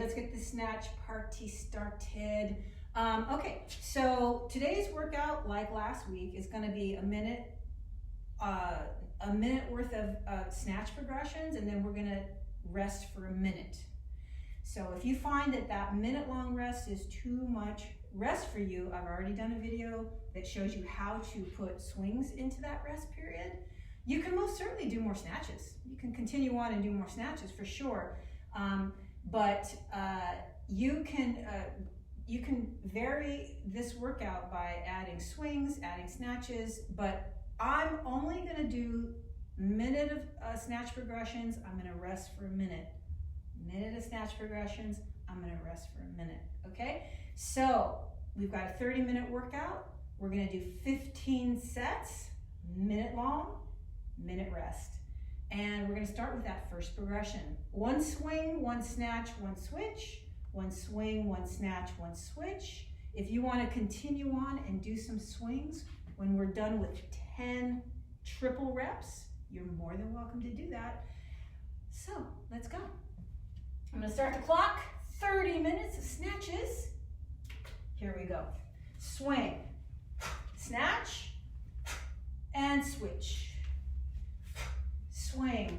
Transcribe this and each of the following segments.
let's get the snatch party started. Okay, so today's workout, like last week, is going to be a minute worth of snatch progressions, and then we're going to rest for a minute. So if you find that that minute-long rest is too much rest for you, I've already done a video that shows you how to put swings into that rest period. You can most certainly do more snatches. You can continue on and do more snatches for sure, but you can vary this workout by adding swings, adding snatches, but I'm only going to do minute of snatch progressions. I'm going to rest for a minute. Minute of snatch progressions, I'm going to rest for a minute, okay? So we've got a 30-minute workout. We're going to do 15 sets, minute long, minute rest. And we're going to start with that first progression. One swing, one snatch, one switch. One swing, one snatch, one switch. If you want to continue on and do some swings, when we're done with 10 triple reps, you're more than welcome to do that. So let's go. I'm going to start the clock. 30 minutes of snatches. Here we go. Swing, snatch, and switch. Swing,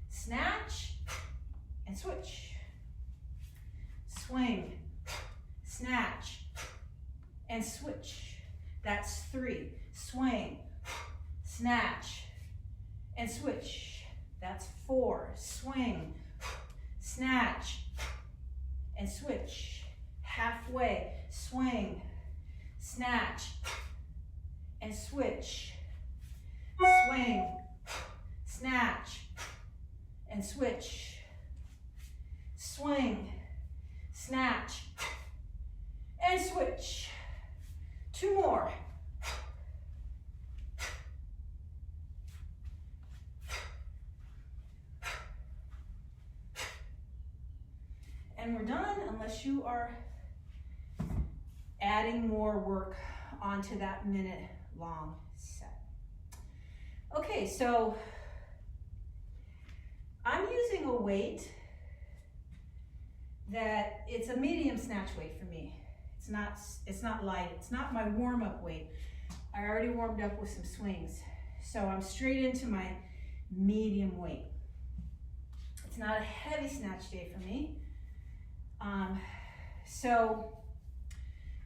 snatch, and switch. Swing, snatch, and switch. That's 3. Swing, snatch, and switch. That's 4. Swing, snatch, and switch. Halfway. Swing, snatch, and switch. Swing, snatch, and switch. Swing, snatch, and switch. 2 more. And we're done unless you are adding more work onto that minute-long set. Okay, so I'm using a weight that it's a medium snatch weight for me. It's not light. It's not my warm-up weight. I already warmed up with some swings, so I'm straight into my medium weight. It's not a heavy snatch day for me. So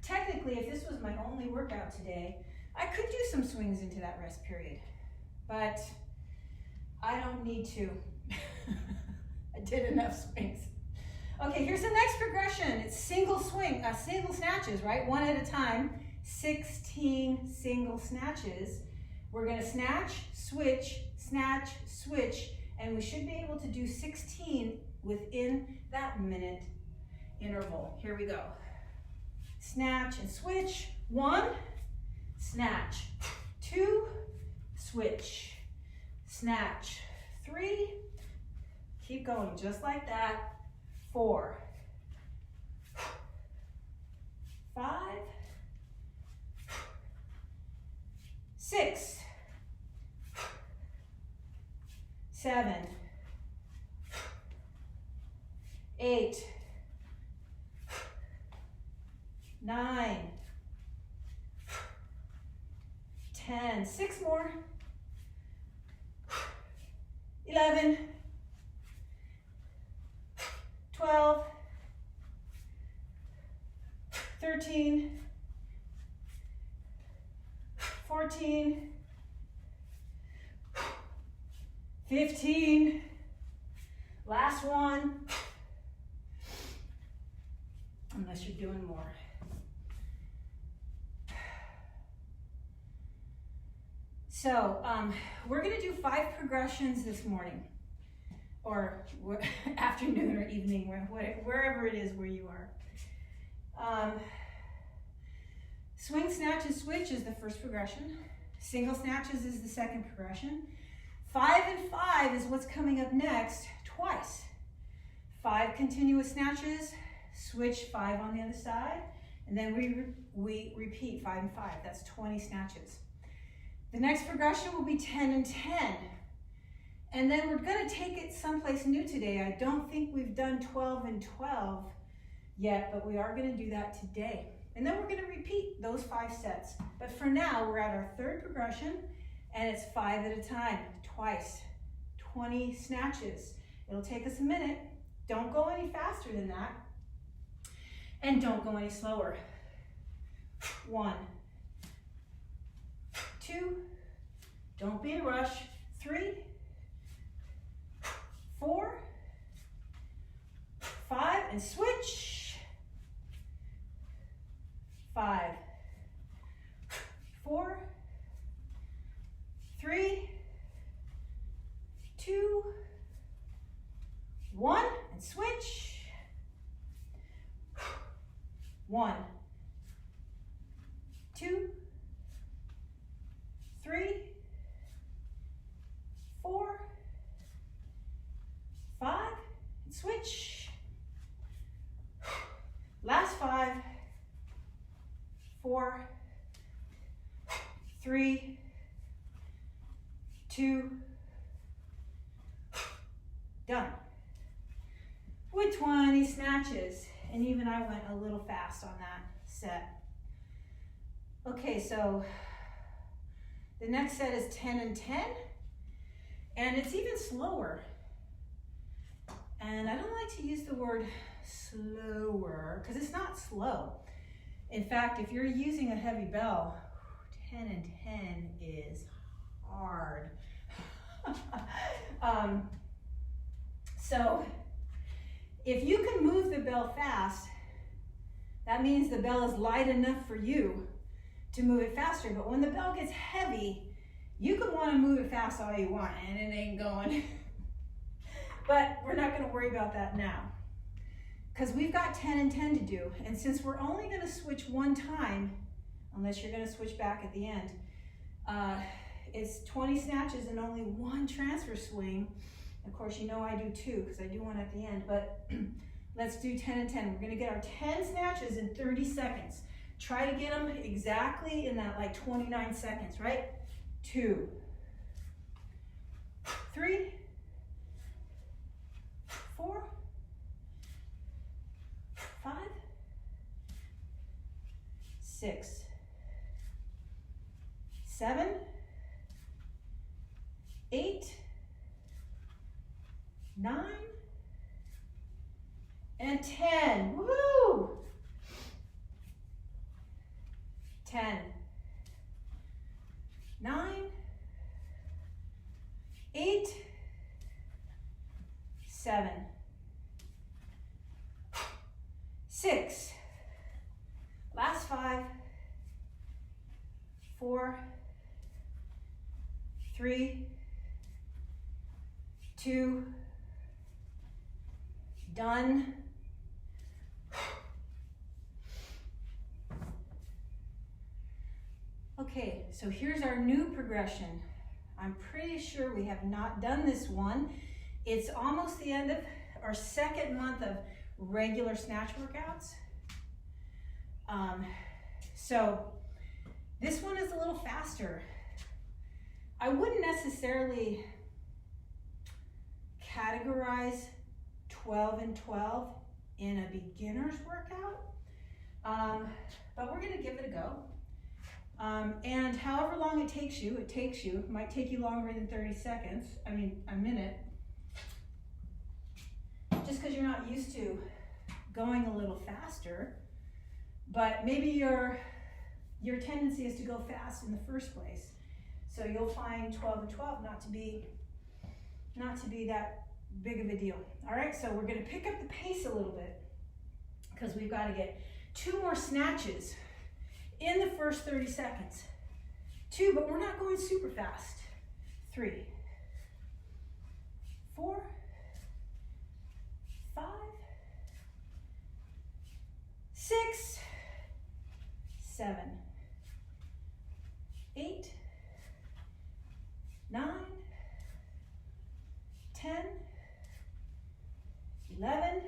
technically, if this was my only workout today, I could do some swings into that rest period, but I don't need to. I did enough swings. Okay, here's the next progression. It's single snatches, right? One at a time, 16 single snatches. We're gonna snatch, switch, and we should be able to do 16 within that minute interval. Here we go. Snatch and switch. 1, snatch. 2, switch. Snatch. 3, keep going just like that. 4, 5, 6, 7, 8, 9, 10, 6 more, 11, 12, 13, 14, 15, last one, unless you're doing more. So we're gonna do 5 progressions this morning, or afternoon or evening, wherever it is where you are. Swing, snatch, and switch is the first progression. Single snatches is the second progression. 5 and 5 is what's coming up next, twice. 5 continuous snatches, switch 5 on the other side, and then we repeat 5 and 5. That's 20 snatches. The next progression will be 10 and 10. And then we're gonna take it someplace new today. I don't think we've done 12 and 12 yet, but we are gonna do that today. And then we're gonna repeat those 5 sets. But for now, we're at our 3rd progression, and it's 5 at a time, twice, 20 snatches. It'll take us a minute. Don't go any faster than that. And don't go any slower. 1, 2, don't be in a rush. 3, 4, 5, and switch. 5, 4, 3, 2, 1, and switch. 1, 2, 3, 4, 5, and switch. Last 5, 4, 3, 2, done. With 20 snatches, and even I went a little fast on that set. Okay, so the next set is 10 and 10, and it's even slower. And I don't like to use the word slower because it's not slow. In fact, if you're using a heavy bell, 10 and 10 is hard. So if you can move the bell fast, that means the bell is light enough for you to move it faster. But when the bell gets heavy, you can want to move it fast all you want and it ain't going. But we're not going to worry about that now because we've got 10 and 10 to do. And since we're only going to switch one time, unless you're going to switch back at the end, it's 20 snatches and only 1 transfer swing. Of course, you know I do 2 because I do 1 at the end, but let's do 10 and 10. We're going to get our 10 snatches in 30 seconds. Try to get them exactly in that like 29 seconds, right? 2, 3, 4, 5, 6, 7, 8, 9, and 10. Woo! 10, 9, 8, 7, 6, last 5, 4, 3, 2, done. Okay, so here's our new progression. I'm pretty sure we have not done this one. It's almost the end of our 2nd month of regular snatch workouts. So this one is a little faster. I wouldn't necessarily categorize 12 and 12 in a beginner's workout, but we're gonna give it a go. And however long it takes you, it might take you longer than 30 seconds, a minute, just because you're not used to going a little faster, but maybe your tendency is to go fast in the first place. So you'll find 12 and 12 not to be that big of a deal. All right, so we're gonna pick up the pace a little bit because we've got to get 2 more snatches in the first 30 seconds. 2, but we're not going super fast. 3, 4, 5, 6, 7, 8, 9, 10, 11,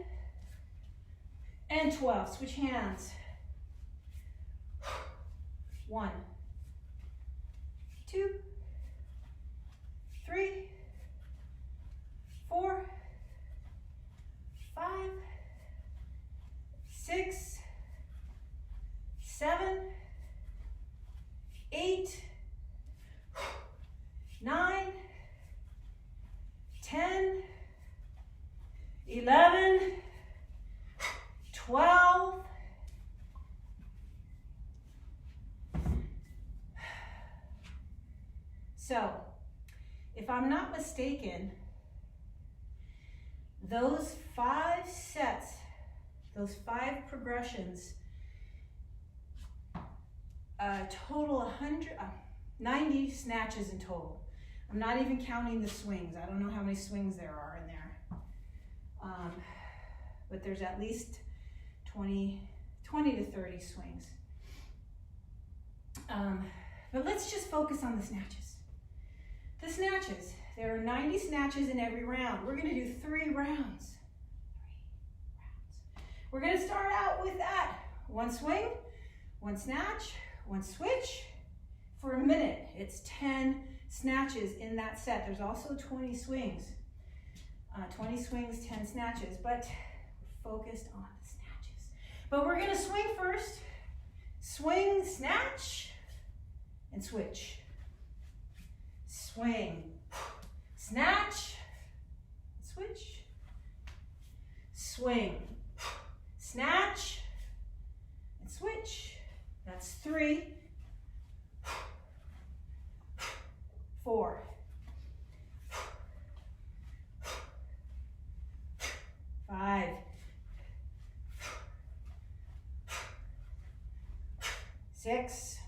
and 12. Switch hands. 1, 2, 3, 4, 5, 6, 7, 8, 9, 10, 11, 12, so if I'm not mistaken, those 5 sets, those 5 progressions, total 90 snatches in total. I'm not even counting the swings. I don't know how many swings there are in there. But there's at least 20 to 30 swings. But let's just focus on the snatches. The snatches, there are 90 snatches in every round. We're gonna do 3 rounds. We're gonna start out with that. 1 swing, 1 snatch, 1 switch. For a minute, it's 10 snatches in that set. There's also 20 swings. 20 swings, 10 snatches, but we're focused on the snatches. But we're gonna swing first. Swing, snatch, and switch. Swing, snatch, switch. Swing, snatch, and switch. That's 3, 4, 5, 6,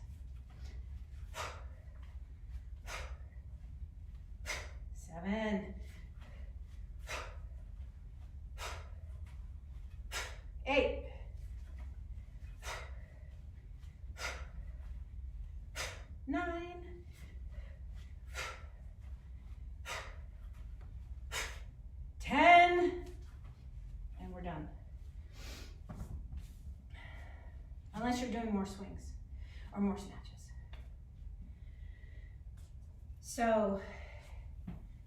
7, 8, 9, 10, and we're done. Unless you're doing more swings or more snatches. So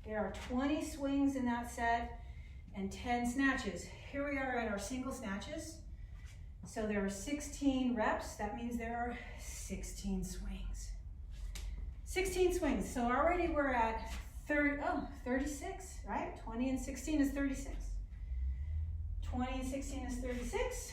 there are 20 swings in that set and 10 snatches. Here we are at our single snatches. So there are 16 reps. That means there are 16 swings. 16 swings. So already we're at 36, right? 20 and 16 is 36. 20 and 16 is 36.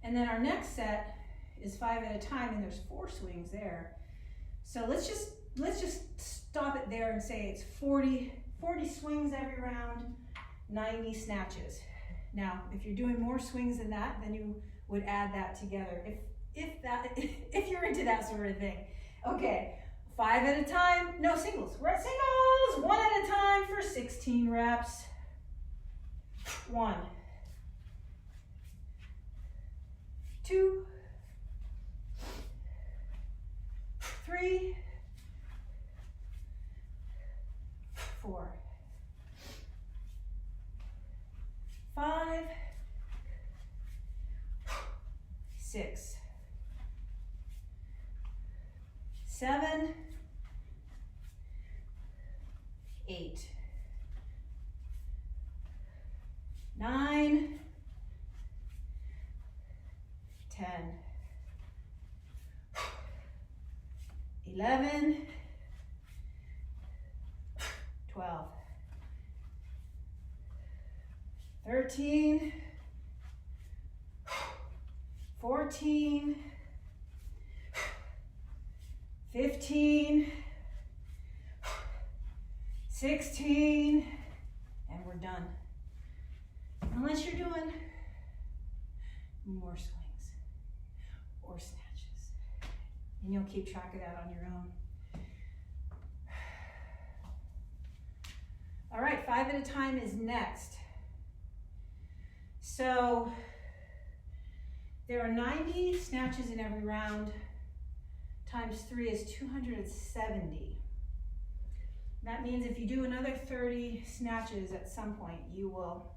And then our next set is 5 at a time, and there's 4 swings there. So let's just stop it there and say it's 40 swings every round, 90 snatches. Now, if you're doing more swings than that, then you would add that together. If you're into that sort of thing. Okay, 5 at a time, no singles. We're at singles, 1 at a time for 16 reps. 1, 2, 3, 4, 5, 6, 7, 8, 9, 10, 11, 12, 13, 14, 15, 16, and we're done. Unless you're doing more swings or snatches. And you'll keep track of that on your own. All right, 5 at a time is next. So there are 90 snatches in every round. Times 3 is 270. That means if you do another 30 snatches at some point, you will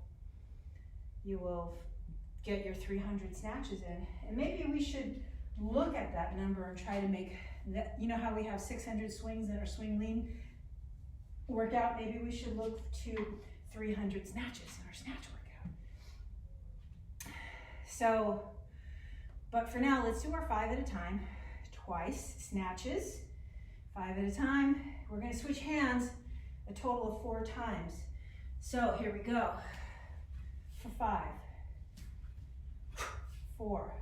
get your 300 snatches in. And maybe we should look at that number and try to make You know how we have 600 swings in our SwingLean workout? Maybe we should look to 300 snatches in our snatch workout. So, but for now, let's do our 5 at a time. Twice snatches, 5 at a time. We're going to switch hands a total of 4 times. So here we go. For 5, 4,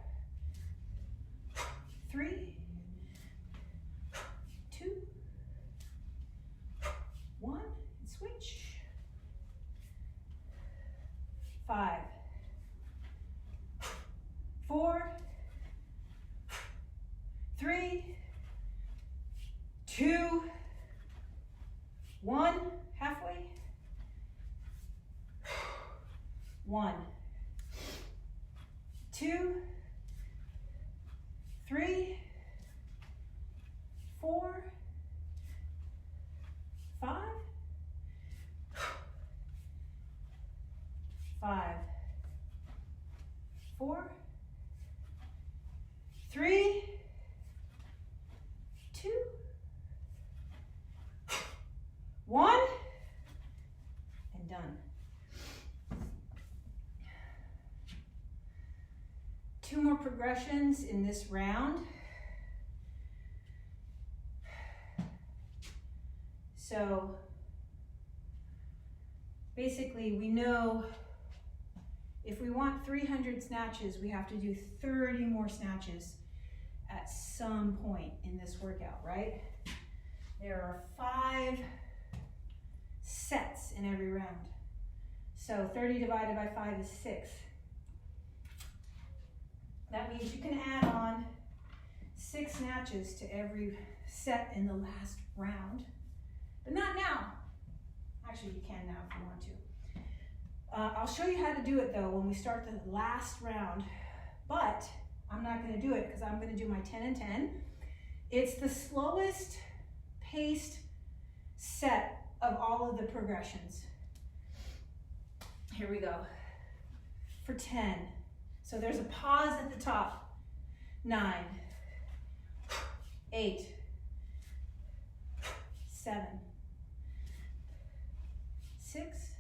3, 2, 1, and switch. 5, 4, 3, 2, 1, halfway. 1, 2, 3, 4, 5, 5, 4, 3, 2, 1, and done. 2 more progressions in this round. So basically we know if we want 300 snatches, we have to do 30 more snatches at some point in this workout, right? There are 5 sets in every round. So 30 divided by 5 is 6. That means you can add on 6 snatches to every set in the last round, but not now. Actually, you can now if you want to. I'll show you how to do it though when we start the last round, but I'm not going to do it because I'm going to do my 10 and 10. It's the slowest paced set of all of the progressions. Here we go. For 10. So there's a pause at the top. 9, 8, 7, 6,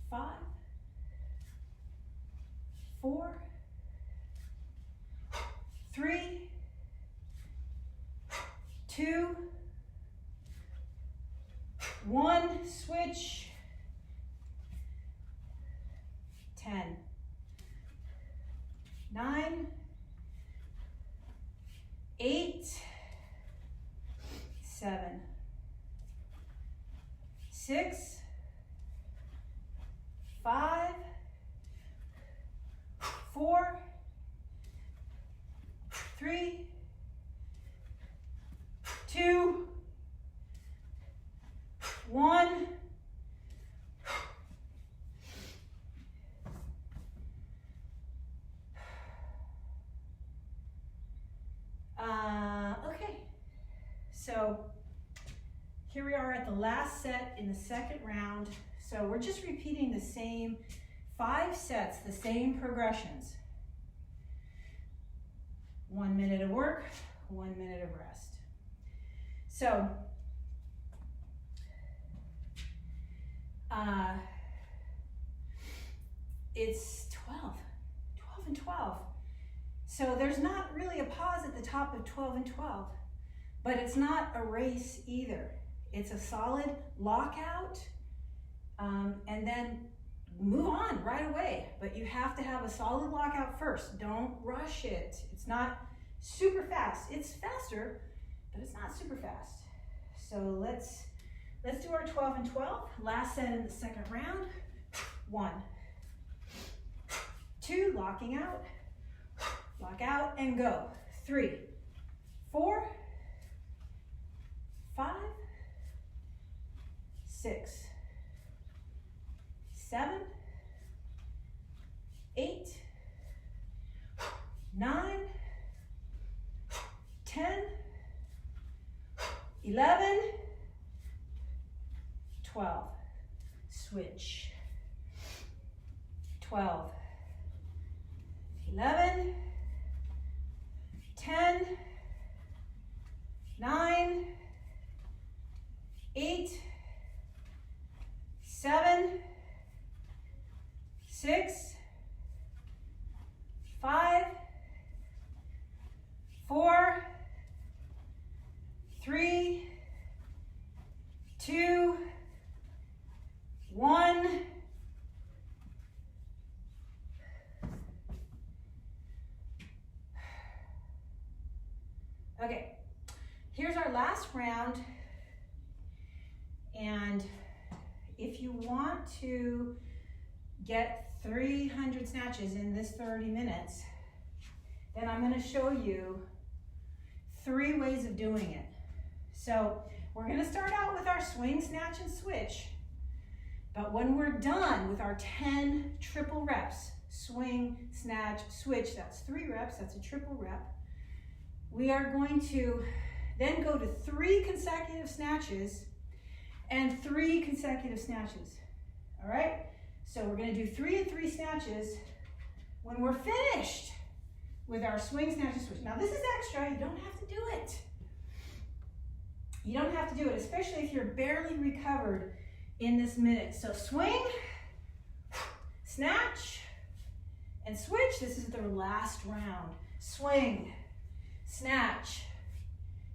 5, 4, 3, 2, 1, switch. 10, 9, 8, 7, 6, 5, 4, 3, 2, 1. Okay, so here we are at the last set in the second round. So we're just repeating the same 5 sets, the same progressions. 1 minute of work, 1 minute of rest. So it's 12 and 12. So there's not really a pause at the top of 12 and 12, but it's not a race either. It's a solid lockout, and then move on right away. But you have to have a solid lockout first. Don't rush it. It's not super fast. It's faster, but it's not super fast. So let's do our 12 and 12. Last set in the second round. 1, 2, locking out. Lock out and go. 3, 4, 5, 6, 7, 8, 9, 10, 11, 12. Switch. 12, 11, 10, 9, 8, 7, 6, 5, 4, 3, 2, 1. Okay, here's our last round, and if you want to get 300 snatches in this 30 minutes, then I'm going to show you 3 ways of doing it. So we're going to start out with our swing, snatch, and switch, but when we're done with our 10 triple reps, swing, snatch, switch, that's 3 reps, that's a triple rep, we are going to then go to 3 consecutive snatches and 3 consecutive snatches. All right? So we're going to do 3 and 3 snatches when we're finished with our swing, snatch, and switch. Now this is extra. You don't have to do it. You don't have to do it, especially if you're barely recovered in this minute. So swing, snatch, and switch. This is the last round. Swing, snatch,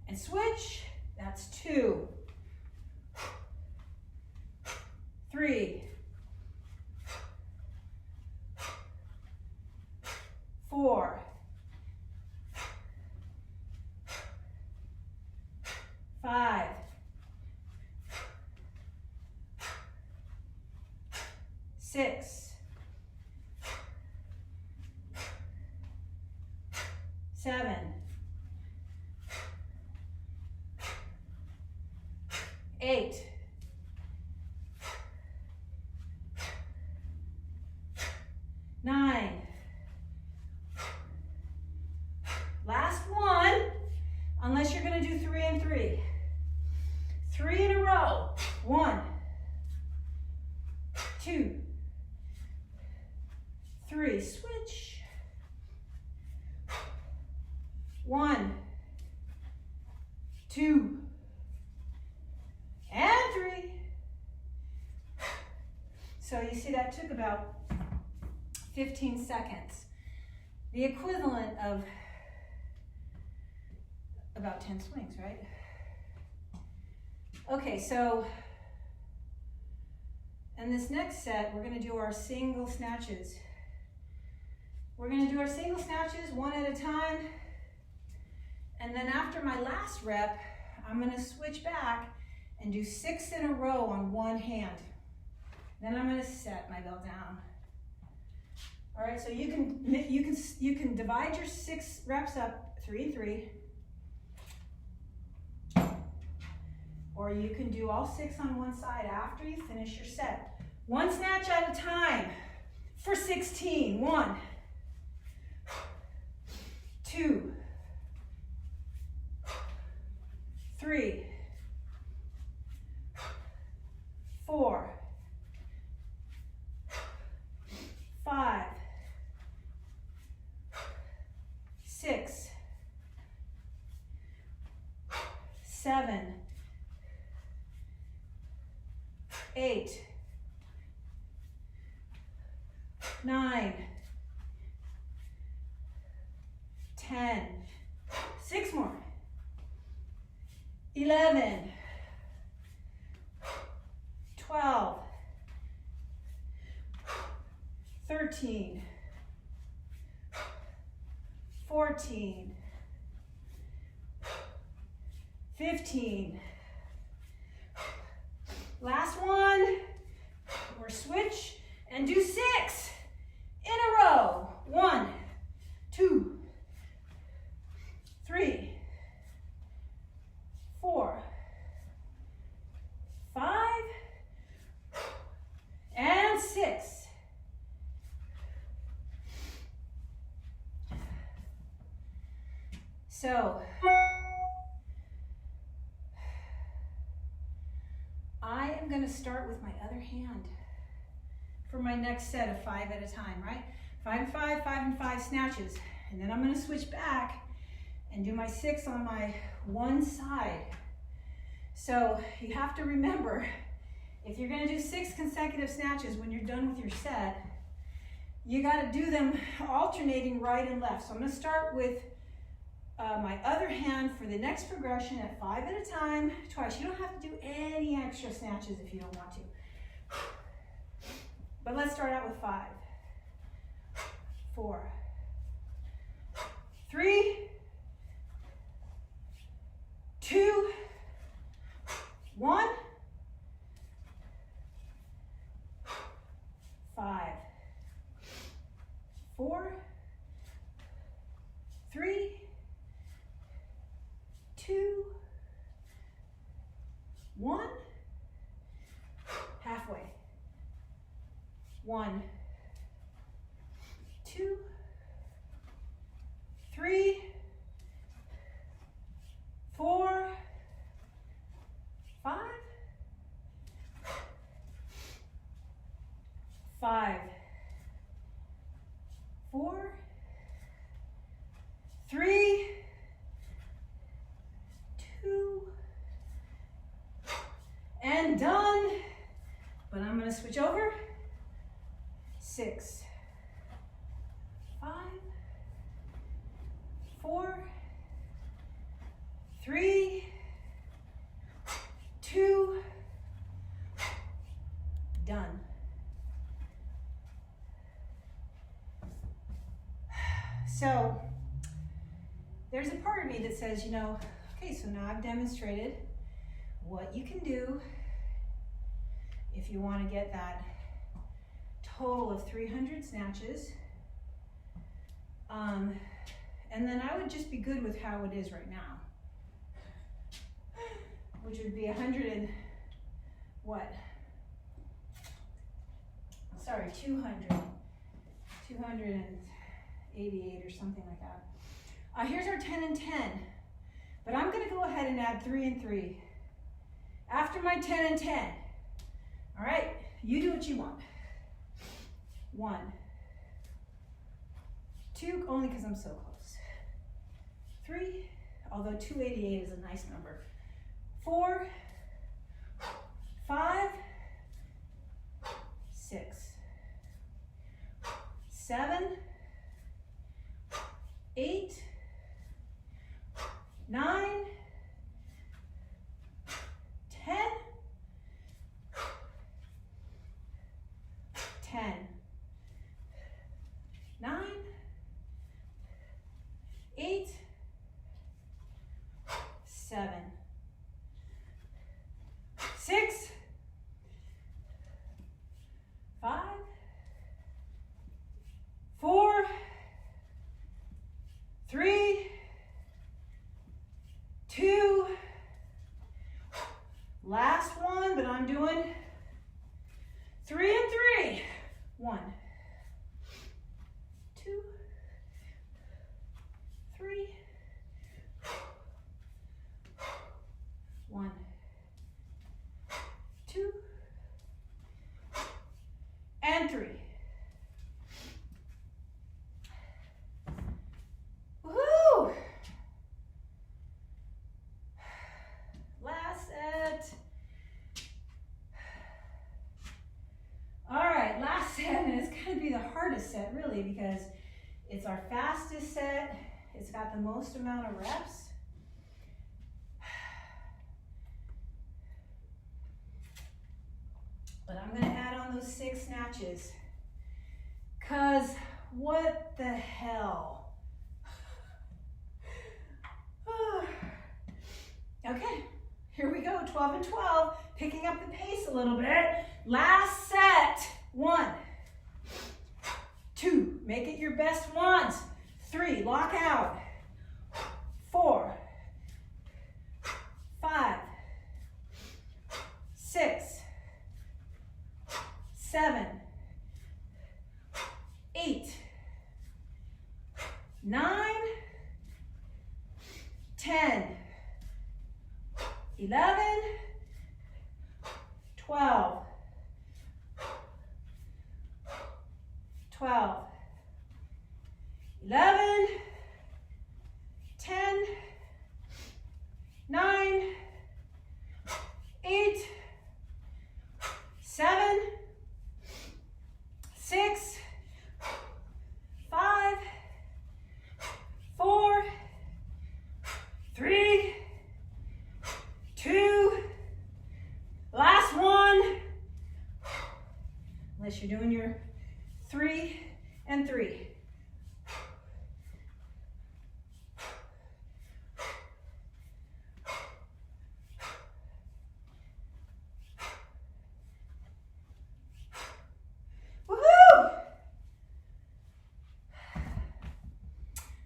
and switch. That's 2, 3, 4, 5, 6, 7, 8, 9. Last one, unless you're going to do 3 and 3. 3 in a row. 1, 2, 3. Switch. 1, 2, and 3. So you see that took about 15 seconds. The equivalent of about 10 swings, right? Okay, so in this next set, we're going to do our single snatches. We're going to do our single snatches 1 at a time. And then after my last rep, I'm going to switch back and do 6 in a row on one hand. Then I'm going to set my belt down. All right, so you can divide your 6 reps up 3 and 3. Or you can do all 6 on one side after you finish your set. 1 snatch at a time for 16. 1, 2, 3, 4, 5, 6, 7, 8, 9, 10, 6 more, 11, 12, 13, 14, 15. Last one. We're switch and do 6 in a row. 1, 2, 3, 4, 5, and 6. So I am going to start with my other hand for my next set of 5 at a time, right? 5 and 5, 5 and 5 snatches. And then I'm going to switch back and do my 6 on my one side. So you have to remember, if you're gonna do 6 consecutive snatches when you're done with your set, you gotta do them alternating right and left. So I'm gonna start with my other hand for the next progression at 5 at a time, twice. You don't have to do any extra snatches if you don't want to. But let's start out with 5, 4, 3, 2, 1, 5, 4, 3, 2, 1, halfway. 1, 2, 3, 4, 5, 5, 4, 3, 2, and done. But I'm going to switch over. 6, 5, 4, 3, 2, done. So there's a part of me that says, you know, okay, so now I've demonstrated what you can do if you want to get that total of 300 snatches. And then I would just be good with how it is right now, which would be 200 and what? Sorry, 288 or something like that. Here's our 10 and 10, but I'm going to go ahead and add 3 and 3 after my 10 and 10. All right, you do what you want. 1, 2, only because I'm so close. 3, although 288 is a nice number. 4, 5, 6, 7, 8, 9, 10, 10, 9, 8, 7, 6, 5, 4, 3, 2, last one, but I'm doing 3 and 3. 1, 2, 3, 1, 2, and 3. Woohoo! Last set. All right, last set, and it's going to be the hardest set really because it's our fastest set. It's got the most amount of reps. But I'm going to add on those 6 snatches, because what the hell? Okay, here we go, 12 and 12, picking up the pace a little bit. Last set. 1, 2, make it your best ones. 3, lock out. 4, 5, 6, 7, 8, 9, 10, 11, 12, 12, 11, 10, 9, 8, 7, 6, 5, 4, 3, 2, last one. Unless you're doing your 3 and 3. Woohoo!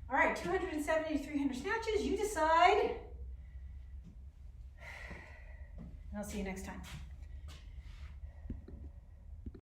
All right, 270 to 300 snatches, you decide. And I'll see you next time.